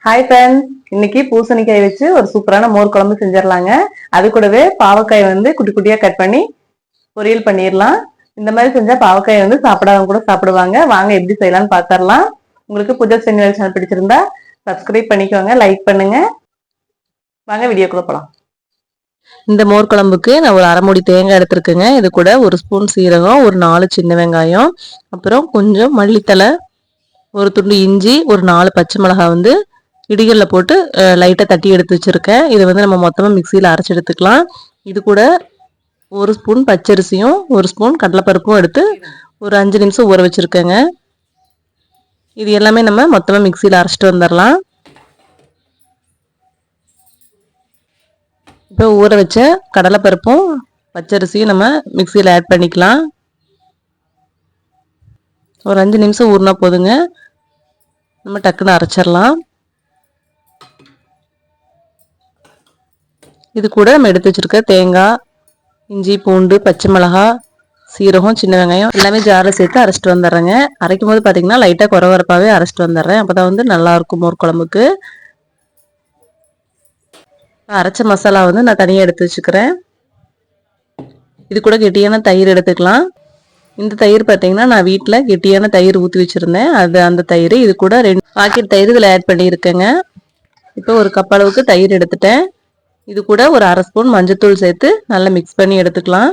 Hi friends, இன்னைக்கு பூசணிக்காய் வச்சு ஒரு சூப்பரான மோர் குழம்பு செஞ்சிடலாங்க. அது கூடவே பாவக்காய் வந்து குட்டி குட்டியா கட் பண்ணி பொரியல் பண்ணிடலாம். இந்த மாதிரி செஞ்சா பாவக்காய் வந்து சாப்பிடாதவங்க கூட சாப்பிடுவாங்க. வாங்க எப்படி செய்யலாம்னு பார்த்துடலாம். உங்களுக்கு புஜா சேனல் பிடிச்சிருந்தா சப்ஸ்கிரைப் பண்ணிக்கோங்க, லைக் பண்ணுங்க. வாங்க வீடியோக்குள்ள போலாம். இந்த மோர் குழம்புக்கு நான் ஒரு அரை மூடி தேங்காய் எடுத்துருக்கேங்க. இது கூட ஒரு ஸ்பூன் சீரகம், ஒரு 4 சின்ன வெங்காயம், அப்புறம் கொஞ்சம் மல்லித்தலை, ஒரு துண்டு இஞ்சி, ஒரு 4 பச்சை மிளகாய் வந்து இடிகல்ல போட்டு லைட்டாக தட்டி எடுத்து வச்சுருக்கேன். இதை வந்து நம்ம மொத்தமாக மிக்சியில் அரைச்சி எடுத்துக்கலாம். இது கூட ஒரு ஸ்பூன் பச்சரிசியும் ஒரு ஸ்பூன் கடலைப்பருப்பும் எடுத்து ஒரு 5 நிமிஷம் ஊற வச்சுருக்கேங்க. இது எல்லாமே நம்ம மொத்தமாக மிக்சியில் அரைச்சிட்டு வந்துடலாம். இப்போ ஊற வச்ச கடலைப்பருப்பும் பச்சரிசியும் நம்ம மிக்சியில் ஆட் பண்ணிக்கலாம். ஒரு 5 நிமிஷம் ஊறினா போதுங்க, நம்ம டக்குன்னு அரைச்சிடலாம். இது கூட நம்ம எடுத்து வச்சிருக்க தேங்காய், இஞ்சி, பூண்டு, பச்சை மிளகாய், சீரகம், சின்ன வெங்காயம் எல்லாமே ஜாரில் சேர்த்து அரைச்சிட்டு வந்துடுறேங்க. அரைக்கும் போது பார்த்தீங்கன்னா லைட்டாக குறவரப்பாகவே அரைச்சிட்டு வந்துடுறேன். அப்போ தான் வந்து நல்லாயிருக்கும் மோர் குழம்புக்கு. அரைச்ச மசாலா வந்து நான் தனியாக எடுத்து வச்சுக்கிறேன். இது கூட கெட்டியான தயிர் எடுத்துக்கலாம். இந்த தயிர் பார்த்தீங்கன்னா நான் வீட்டில் கெட்டியான தயிர் ஊற்றி வச்சுருந்தேன். அந்த தயிர் இது கூட 2 பாக்கெட் தயிர் இதில் ஆட் பண்ணியிருக்கேங்க. இப்போ ஒரு கப் அளவுக்கு தயிர் எடுத்துட்டேன். இது கூட ஒரு அரை ஸ்பூன் மஞ்சத்தூள் சேர்த்து நல்லா மிக்ஸ் பண்ணி எடுத்துக்கலாம்.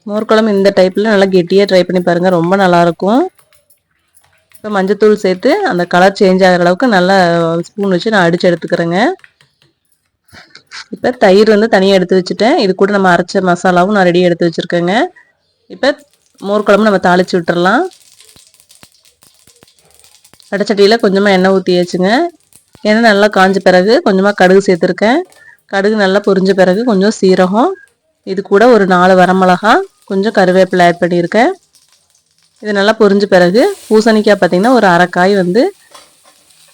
மோர் குழம்பு இந்த டைப்பில் நல்லா கெட்டியாக ட்ரை பண்ணி பாருங்கள், ரொம்ப நல்லாயிருக்கும். இப்போ மஞ்சத்தூள் சேர்த்து அந்த கலர் சேஞ்ச் ஆகிற அளவுக்கு நல்லா ஸ்பூன் வச்சு நான் அடித்து எடுத்துக்கிறேங்க. இப்போ தயிர் வந்து தனியாக எடுத்து வச்சுட்டேன். இது கூட நம்ம அரைச்ச மசாலாவும் நான் ரெடியாக எடுத்து வச்சுருக்கேங்க. இப்போ மோர் குழம்பு நம்ம தாளித்து விட்டுறலாம். வடைச்சட்டியில் கொஞ்சமாக எண்ணெய் ஊற்றியாச்சுங்க. எண்ணெய் நல்லா காஞ்ச பிறகு கொஞ்சமாக கடுகு சேர்த்துருக்கேன். கடுகு நல்லா பொரிஞ்ச பிறகு கொஞ்சம் சீரகம், இது கூட ஒரு 4 வரமிளகா, கொஞ்சம் கருவேப்பிலை ஆட் பண்ணியிருக்கேன். இது நல்லா பொரிஞ்ச பிறகு பூசணிக்காய் பார்த்திங்கன்னா ஒரு அரை காய் வந்து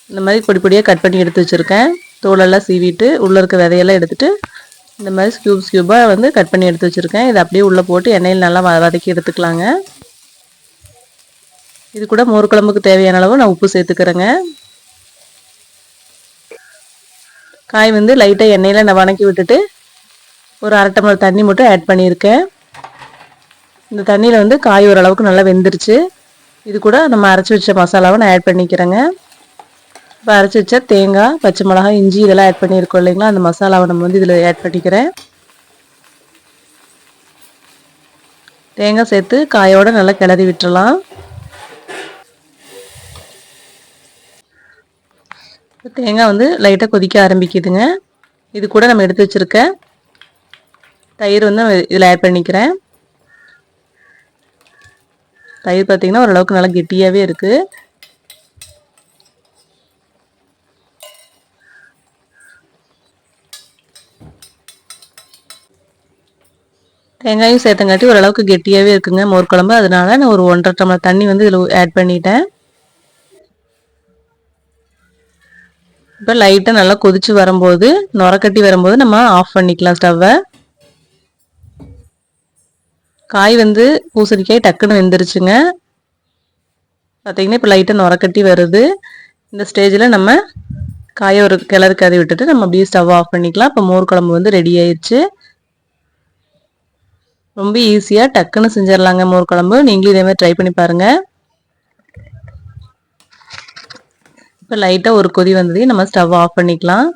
இந்த மாதிரி பொடி பொடியாக கட் பண்ணி எடுத்து வச்சுருக்கேன். தோலெல்லாம் சீவிட்டு உள்ளே இருக்க விதையெல்லாம் எடுத்துகிட்டு இந்த மாதிரி க்யூபாக வந்து கட் பண்ணி எடுத்து வச்சுருக்கேன். இதை அப்படியே உள்ளே போட்டு எண்ணெயில் நல்லா வதக்கி எடுத்துக்கலாங்க. இது கூட மோர் குழம்புக்கு தேவையான அளவு நான் உப்பு சேர்த்துக்கிறேங்க. காய் வந்து லைட்டாக எண்ணெயில் நான் வதக்கி விட்டுட்டு ஒரு அரை டம்ளர் தண்ணி மட்டும் ஆட் பண்ணியிருக்கேன். இந்த தண்ணியில் வந்து காய் ஓரளவுக்கு நல்லா வெந்துருச்சு. இது கூட நம்ம அரைச்சி வச்ச மசாலாவை நான் ஆட் பண்ணிக்கிறேங்க. இப்போ அரைச்சி வச்ச தேங்காய், பச்சை மிளகாய், இஞ்சி இதெல்லாம் ஆட் பண்ணியிருக்கோம் இல்லைங்களா, அந்த மசாலாவை நம்ம வந்து இதில் ஆட் பண்ணிக்கிறேன். தேங்காய் சேர்த்து காயோடு நல்லா கிளறி விட்டுறலாம். தேங்காய் வந்து லைட்டாக கொதிக்க ஆரம்பிக்குதுங்க. இது கூட நம்ம எடுத்து வச்சுருக்க தயிர் வந்து இதில் ஆட் பண்ணிக்கிறேன். தயிர் பார்த்திங்கன்னா ஓரளவுக்கு நல்லா கெட்டியாகவே இருக்குது. தேங்காயும் சேர்த்தங்காட்டி ஓரளவுக்கு கெட்டியாகவே இருக்குங்க மோர் குழம்பு. அதனால நான் ஒரு 1.5 டம்ளர் தண்ணி வந்து இதில் ஆட் பண்ணிட்டேன். இப்போ லைட்டாக நல்லா கொதிச்சு வரும்போது, நுரக்கட்டி வரும்போது நம்ம ஆஃப் பண்ணிக்கலாம் ஸ்டவ்வை. காய் வந்து பூசணிக்காய் டக்குன்னு வெந்துருச்சுங்க. பார்த்தீங்கன்னா இப்போ லைட்டாக நுரக்கட்டி வருது. இந்த ஸ்டேஜில் நம்ம காயை ஒரு கிளறு கறி விட்டுட்டு நம்ம அப்படியே ஸ்டவ் ஆஃப் பண்ணிக்கலாம். இப்போ மோர் குழம்பு வந்து ரெடி ஆயிடுச்சு. ரொம்ப ஈஸியாக டக்குன்னு செஞ்சிடலாங்க மோர் குழம்பு. நீங்களும் இதே மாதிரி ட்ரை பண்ணி பாருங்கள். இப்போ லைட்டாக ஒரு கொதி வந்ததையும் நம்ம ஸ்டவ் ஆஃப் பண்ணிக்கலாம்.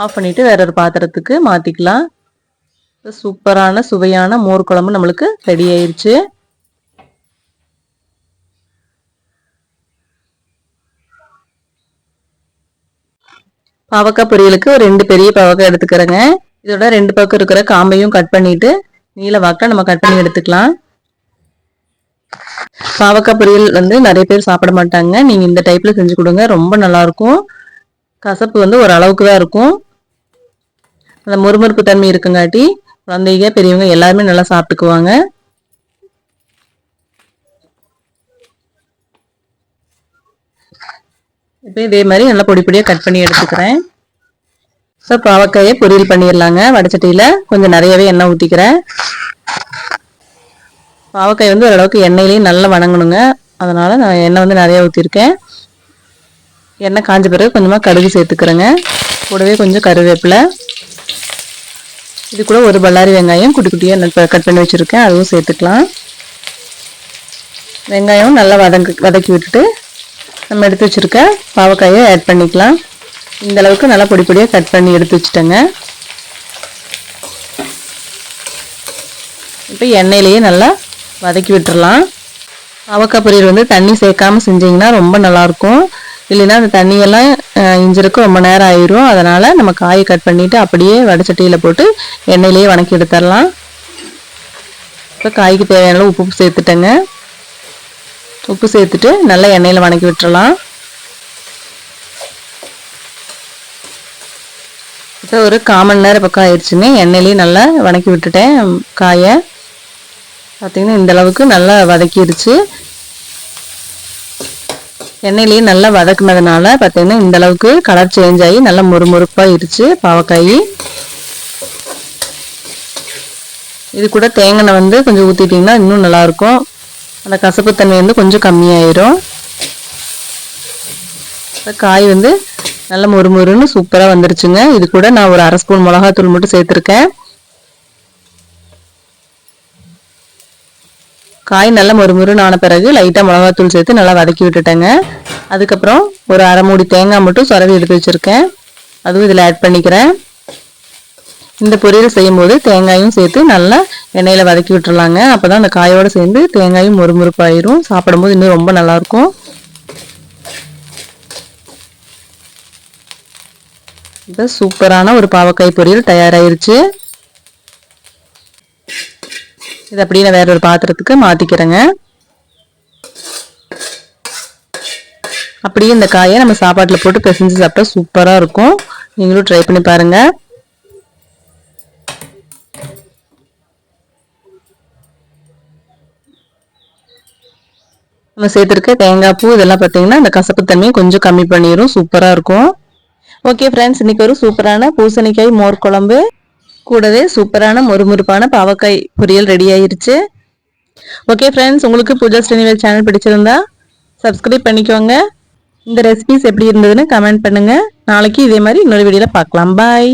ஆஃப் பண்ணிவிட்டு வேற ஒரு பாத்திரத்துக்கு மாற்றிக்கலாம். இப்போ சூப்பரான சுவையான மோர் குழம்பு நம்மளுக்கு ரெடி ஆயிடுச்சு. பாவக்காய் பொரியலுக்கு ஒரு 2 பெரிய பாவக்காய் எடுத்துக்கிறேங்க. இதோட 2 பக்கம் இருக்கிற காம்பையும் கட் பண்ணிவிட்டு நீல வாக்கில் நம்ம கட் பண்ணி எடுத்துக்கலாம். பாவக்காய் பொரியல் வந்து நிறைய பேர் சாப்பிட மாட்டாங்க. நீங்கள் இந்த டைப்பில் செஞ்சு கொடுங்க, ரொம்ப நல்லாயிருக்கும். கசப்பு வந்து ஒரு அளவுக்கு தான் இருக்கும். அந்த முறுமுறுப்பு தன்மை இருக்குங்காட்டி குழந்தைங்க பெரியவங்க எல்லாருமே நல்லா சாப்பிட்டுக்குவாங்க. இப்போ இதே மாதிரி நல்லா பொடி பொடியாக கட் பண்ணி எடுத்துக்கிறேன். ஸோ பாவக்காயை பொரியல் பண்ணிடலாங்க. வடைச்சட்டியில் கொஞ்சம் நிறையவே எண்ணெய் ஊற்றிக்கிறேன். பாவக்காய் வந்து ஓரளவுக்கு எண்ணெயிலையும் நல்லா வணங்கணுங்க. அதனால் நான் எண்ணெய் வந்து நிறையா ஊற்றிருக்கேன். எண்ணெய் காஞ்ச பிறகு கொஞ்சமாக கடுகு சேர்த்துக்கிறேங்க. கூடவே கொஞ்சம் கருவேப்பிலை, இது கூட ஒரு பல்லாரி வெங்காயம் குட்டி குட்டியாக கட் பண்ணி வச்சுருக்கேன், அதுவும் சேர்த்துக்கலாம். வெங்காயம் நல்லா வதக்கி விட்டுட்டு நம்ம எடுத்து வச்சுருக்க பாவக்காயை ஆட் பண்ணிக்கலாம். இந்த அளவுக்கு நல்லா பொடி பொடியாக கட் பண்ணி எடுத்து வச்சுட்டேங்க. இப்போ எண்ணெயிலேயே நல்லா வதக்கி விட்டுறலாம். பாவக்காய் பொரியல் வந்து தண்ணி சேர்க்காமல் செஞ்சிங்கன்னா ரொம்ப நல்லாயிருக்கும். இல்லைன்னா அந்த தண்ணியெல்லாம் இஞ்சிருக்கு ரொம்ப நேரம் ஆயிரும். அதனால் நம்ம காயை கட் பண்ணிவிட்டு அப்படியே வடைச்சட்டியில் போட்டு எண்ணெயிலேயே வதக்கி எடுத்துடலாம். இப்போ காய்க்கு தேவையான உப்பு சேர்த்துட்டேங்க. உப்பு சேர்த்துட்டு நல்லா எண்ணெயில் வதக்கி விட்டுறலாம். இப்போ ஒரு 1/4 மணி நேரம் பக்கம் ஆயிடுச்சுங்க. எண்ணெயிலேயே நல்லா வதக்கி விட்டுட்டேன். காயை பார்த்திங்கன்னா இந்த அளவுக்கு நல்லா வதக்கிடுச்சு. எண்ணெயிலேயே நல்லா வதக்குனதுனால பார்த்திங்கன்னா இந்த அளவுக்கு கலர் சேஞ்ச் ஆகி நல்லா முறுமுறுப்பாகிடுச்சு பாவக்காய். இது கூட தேங்காய் வந்து கொஞ்சம் ஊற்றிட்டிங்கன்னா இன்னும் நல்லாயிருக்கும். அந்த கசப்புத்தன்மை வந்து கொஞ்சம் கம்மியாயிரும். காய் வந்து நல்ல மொறுமொறுன்னு சூப்பராக வந்துருச்சுங்க. இது கூட நான் ஒரு 1/2 ஸ்பூன் மிளகாத்தூள் மட்டும் சேர்த்துருக்கேன். காய் நல்லா மொறுமொறுன்னு ஆன பிறகு லைட்டாக மிளகாத்தூள் சேர்த்து நல்லா வதக்கி விட்டுட்டேங்க. அதுக்கப்புறம் ஒரு 1/2 மூடி தேங்காய் மட்டும் சொரவி எடுத்து வச்சுருக்கேன், அதுவும் இதில் ஆட் பண்ணிக்கிறேன். இந்த பொரியல் செய்யும்போது தேங்காயும் சேர்த்து நல்லா எண்ணெயில் வதக்கி விட்டுறலாங்க. அப்போ தான் அந்த காயோடு சேர்ந்து தேங்காயும் மொறுமொறுப்பாயிரும். சாப்பிடும்போது இன்னும் ரொம்ப நல்லாயிருக்கும். இப்போ சூப்பரான ஒரு பாவக்காய் பொரியல் தயாராகிருச்சு. இது அப்படியே நான் வேற ஒரு பாத்திரத்துக்கு மாற்றிக்கிறேங்க. அப்படியே இந்த காயை நம்ம சாப்பாட்டில் போட்டு பிசைஞ்சு சாப்பிட்டா சூப்பராக இருக்கும். நீங்களும் ட்ரை பண்ணி பாருங்கள். நம்ம சேர்த்துருக்க தேங்காய் பூ இதெல்லாம் பார்த்தீங்கன்னா இந்த கசப்பு தன்மையை கொஞ்சம் கம்மி பண்ணிடும். சூப்பராக இருக்கும். ஓகே ஃப்ரெண்ட்ஸ், இன்னைக்கு ஒரு சூப்பரான பூசணிக்காய் மோர் குழம்பு கூடவே சூப்பரான மொறுமொறுப்பான பாவக்காய் பொரியல் ரெடி ஆயிருச்சு. ஓகே ஃப்ரெண்ட்ஸ், உங்களுக்கு பூஜா ஸ்ரீனிவேல் சேனல் பிடிச்சிருந்தா சப்ஸ்கிரைப் பண்ணிக்கோங்க. இந்த ரெசிபிஸ் எப்படி இருந்ததுன்னு கமெண்ட் பண்ணுங்க. நாளைக்கு இதே மாதிரி இன்னொரு வீடியோல பார்க்கலாம். பாய்.